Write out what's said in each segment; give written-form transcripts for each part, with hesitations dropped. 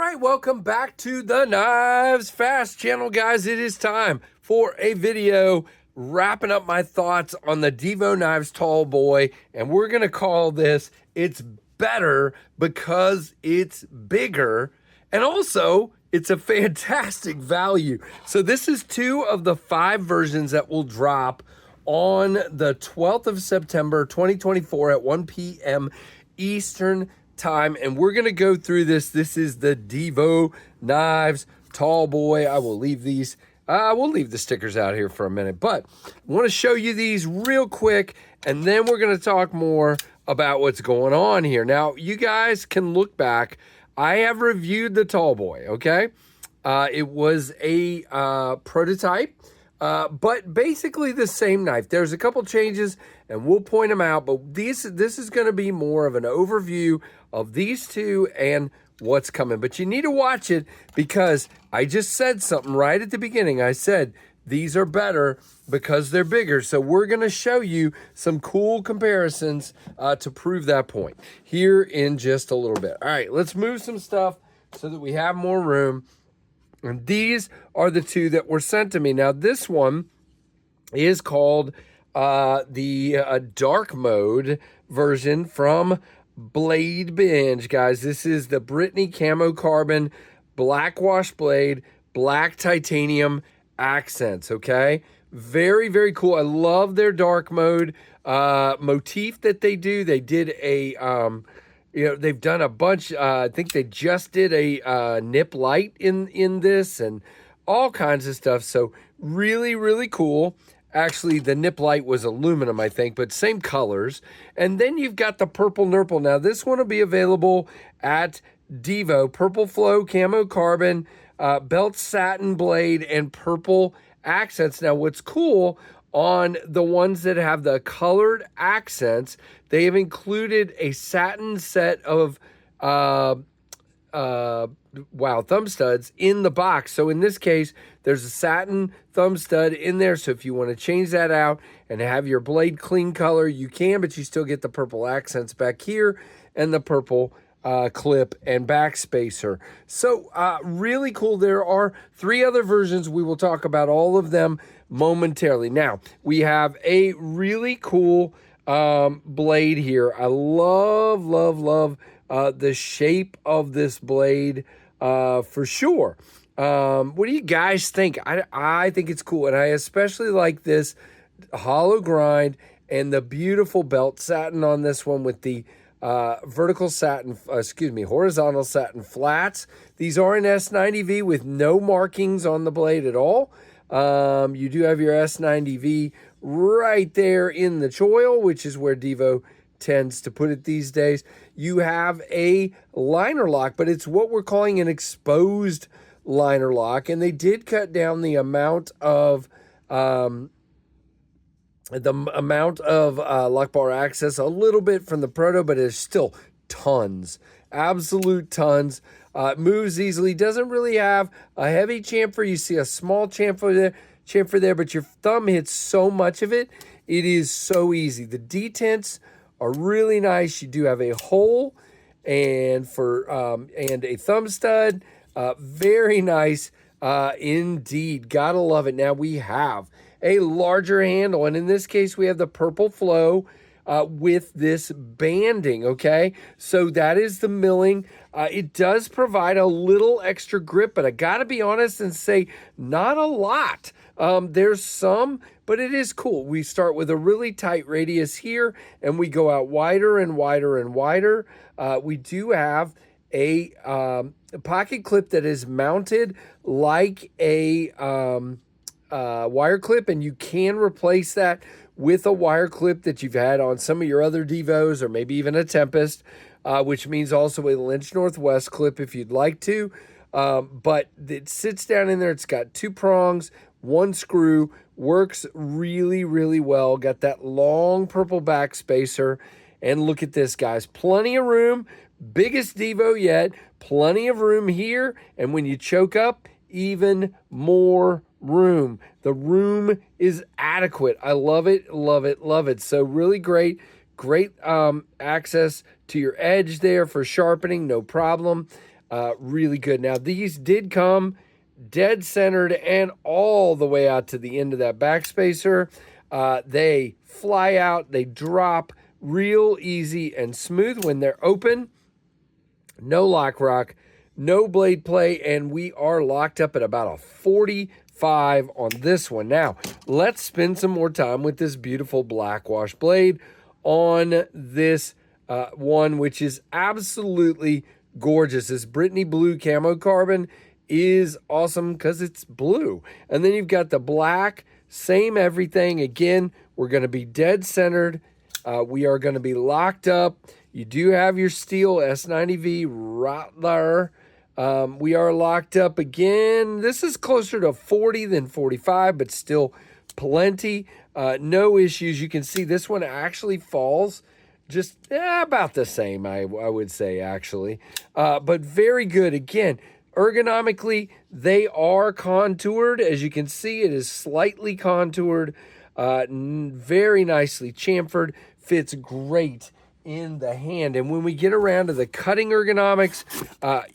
right, welcome back to the Knives Fast channel, guys. It is time for a video wrapping up my thoughts on the Divo Knives Tallboy, and we're going to call this It's Better Because It's Bigger, and also it's a fantastic value. So this is 2 of the 5 versions that will drop on the 12th of September, 2024 at 1 p.m. Eastern time, and we're going to go through this. This is the Divo Knives Tallboy. I will leave these, we'll leave the stickers out here for a minute, but I want to show you these real quick, and then we're going to talk more about what's going on here. Now, you guys can look back. I have reviewed the Tallboy, okay? It was a prototype. But basically the same knife. There's a couple changes, and we'll point them out, but this is going to be more of an overview of these 2 and what's coming. But you need to watch it because I just said something right at the beginning. I said these are better because they're bigger. So we're going to show you some cool comparisons to prove that point here in just a little bit. All right, let's move some stuff so that we have more room. And these are the 2 that were sent to me. Now, this one is called the dark mode version from Blade Binge, guys. This is the Brittany Camo Carbon black wash blade, black titanium accents, okay? Very, very cool. I love their dark mode motif that they do. They did a... you know, they've done a bunch. I think they just did a nip light in this and all kinds of stuff. So really, really cool. Actually, the nip light was aluminum, I think, but same colors. And then you've got the purple nurple. Now, this one will be available at Divo. Purple flow, camo carbon, belt satin blade, and purple accents. Now, what's cool on the ones that have the colored accents, they have included a satin set of thumb studs in the box. So in this case, there's a satin thumb stud in there. So if you want to change that out and have your blade clean color, you can, but you still get the purple accents back here and the purple clip and back spacer. So really cool. There are 3 other versions. We will talk about all of them momentarily. Now, we have a really cool blade here. I love, love, love the shape of this blade for sure. What do you guys think? I think it's cool, and I especially like this hollow grind and the beautiful belt satin on this one with the horizontal satin flats. These are an S90V with no markings on the blade at all. You do have your S90V right there in the choil, which is where Divo tends to put it these days. You have a liner lock, but it's what we're calling an exposed liner lock, and they did cut down the amount of lock bar access a little bit from the proto, but it's still tons, absolute tons. It moves easily, doesn't really have a heavy chamfer. You see a small chamfer there, but your thumb hits so much of it. It is so easy. The detents are really nice. You do have a hole and a thumb stud. Very nice indeed. Gotta love it. Now we have a larger handle, and in this case we have the purple flow with this banding, okay? So that is the milling. It does provide a little extra grip, but I gotta be honest and say not a lot. There's some, but it is cool. We start with a really tight radius here, and we go out wider and wider and wider. We do have a pocket clip that is mounted like a wire clip, and you can replace that with a wire clip that you've had on some of your other Divos or maybe even a Tempest, which means also a Lynch Northwest clip if you'd like to. But it sits down in there. It's got 2 prongs, 1 screw, works really, really well. Got that long purple back spacer. And look at this, guys. Plenty of room. Biggest Divo yet. Plenty of room here. And when you choke up, even more room. The room is adequate. I love it, love it, love it. So really great access to your edge there for sharpening, no problem. Really good. Now, these did come dead centered and all the way out to the end of that backspacer. They fly out, they drop real easy and smooth when they're open. No lock rock, no blade play, and we are locked up at about a 45 on this one. Now, let's spend some more time with this beautiful black wash blade on this one, which is absolutely gorgeous. This Brittany blue camo carbon is awesome because it's blue. And then you've got the black, same everything. Again, we're going to be dead centered. We are going to be locked up. You do have your steel S90V right there. We are locked up again. This is closer to 40 than 45, but still plenty. No issues. You can see this one actually falls just about the same, I would say, actually. But very good. Again, ergonomically, they are contoured. As you can see, it is slightly contoured, very nicely chamfered, fits great in the hand. And when we get around to the cutting ergonomics,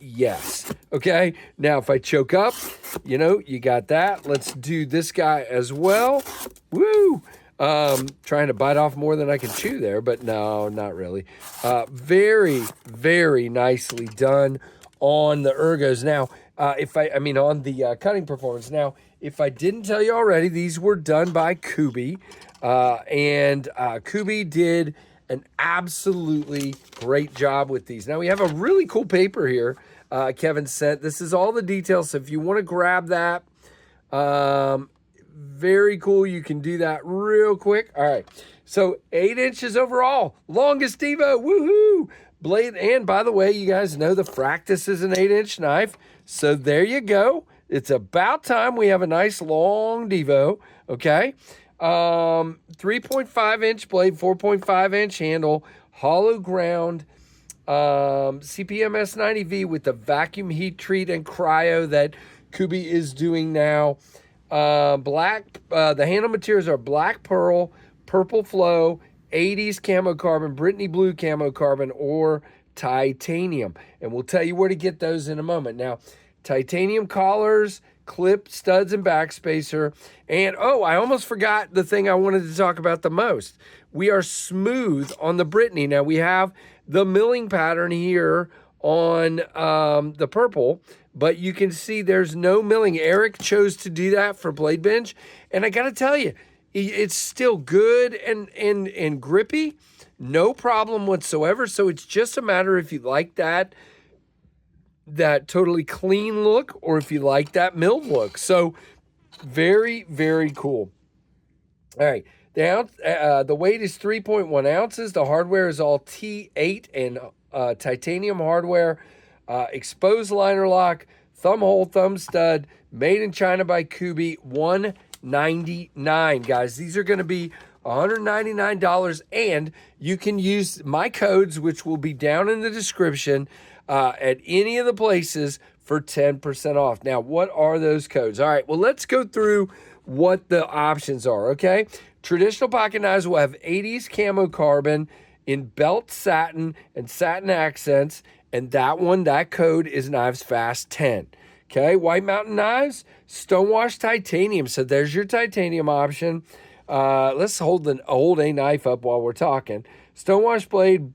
yes. Okay, now if I choke up, you know, you got that. Let's do this guy as well. Woo! Trying to bite off more than I can chew there, but no, not really. Very, very nicely done on the ergos. Now, on the cutting performance. Now, if I didn't tell you already, these were done by Kubi, and Kubi did an absolutely great job with these. Now, we have a really cool paper here Kevin sent. This is all the details, so if you want to grab that, very cool. You can do that real quick. All right, so 8 inches overall, longest Divo, woohoo! Blade, and by the way, you guys know the Fractus is an 8-inch knife, so there you go. It's about time we have a nice long Divo, okay? 3.5-inch blade, 4.5-inch handle, hollow ground, CPM S90V with the vacuum heat treat and cryo that Kubi is doing now. The handle materials are black pearl, purple flow, 80s camo carbon, Brittany blue camo carbon, or titanium. And we'll tell you where to get those in a moment. Now, titanium collars, clip, studs, and backspacer. And, oh, I almost forgot the thing I wanted to talk about the most. We are smooth on the Brittany. Now, we have the milling pattern here on the purple, but you can see there's no milling. Eric chose to do that for Blade Bench, and I got to tell you, it's still good and grippy, no problem whatsoever. So it's just a matter if you like that totally clean look or if you like that milled look. So very, very cool. All right, the weight is 3.1 ounces. The hardware is all T8 and titanium hardware. Exposed liner lock, thumb hole, thumb stud, made in China by Kubi, $199, guys. These are going to be $199, and you can use my codes, which will be down in the description at any of the places for 10% off. Now, what are those codes? All right, well, let's go through what the options are, okay? Traditional pocket knives will have 80s camo carbon in belt satin and satin accents, and that code is Knives Fast 10. Okay, White Mountain knives, stonewash titanium. So there's your titanium option. Let's hold a knife up while we're talking. Stonewash blade,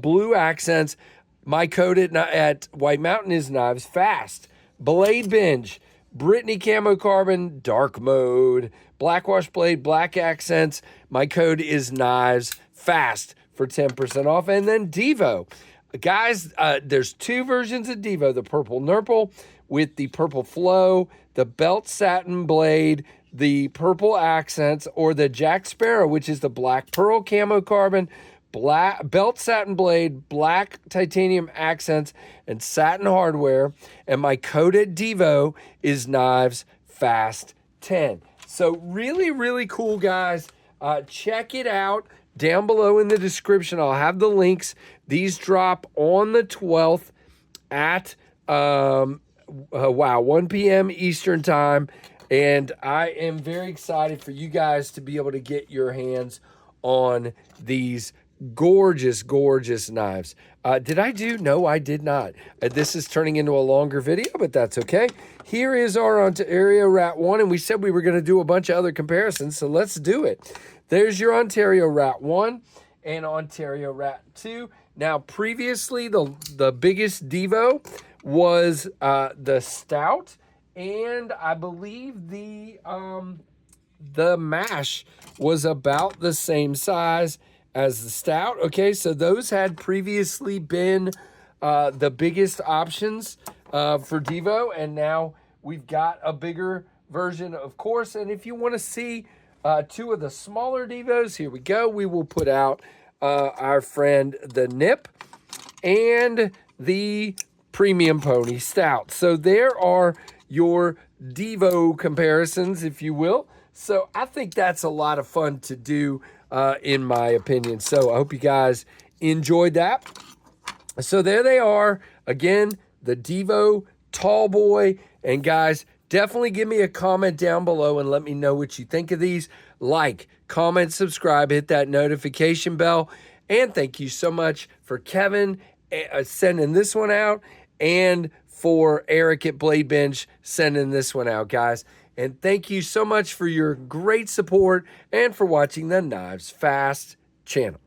blue accents. My code at White Mountain is Knives Fast. Blade Binge, Brittany camo carbon, dark mode. Blackwash blade, black accents. My code is Knives Fast for 10% off. And then Divo. Guys, there's two versions of Divo, the purple nurple with the purple flow, the belt satin blade, the purple accents, or the Jack Sparrow, which is the black pearl camo carbon, black belt satin blade, black titanium accents, and satin hardware. And my code at Divo is Knives Fast 10. So really, really cool, guys. Check it out. Down below in the description, I'll have the links. These drop on the 12th at 1 p.m. Eastern time. And I am very excited for you guys to be able to get your hands on these gorgeous, gorgeous knives. Did I do? No, I did not. This is turning into a longer video, but that's okay. Here is our Ontario Rat 1, and we said we were going to do a bunch of other comparisons, so let's do it. There's your Ontario Rat 1 and Ontario Rat 2. Now, previously, the biggest Divo was the Stout, and I believe the mash was about the same size as the Stout. Okay, so those had previously been the biggest options for Divo, and now we've got a bigger version, of course. And if you want to see two of the smaller Divos, here we go. We will put out our friend the Nip and the Premium Pony Stout. So there are your Divo comparisons, if you will. So I think that's a lot of fun to do, in my opinion. So I hope you guys enjoyed that. So there they are. Again, the Divo Tallboy. And guys, definitely give me a comment down below and let me know what you think of these. Like, comment, subscribe, hit that notification bell. And thank you so much for Kevin sending this one out, and for Eric at Blade Bench sending this one out, guys. And thank you so much for your great support and for watching the Knives Fast channel.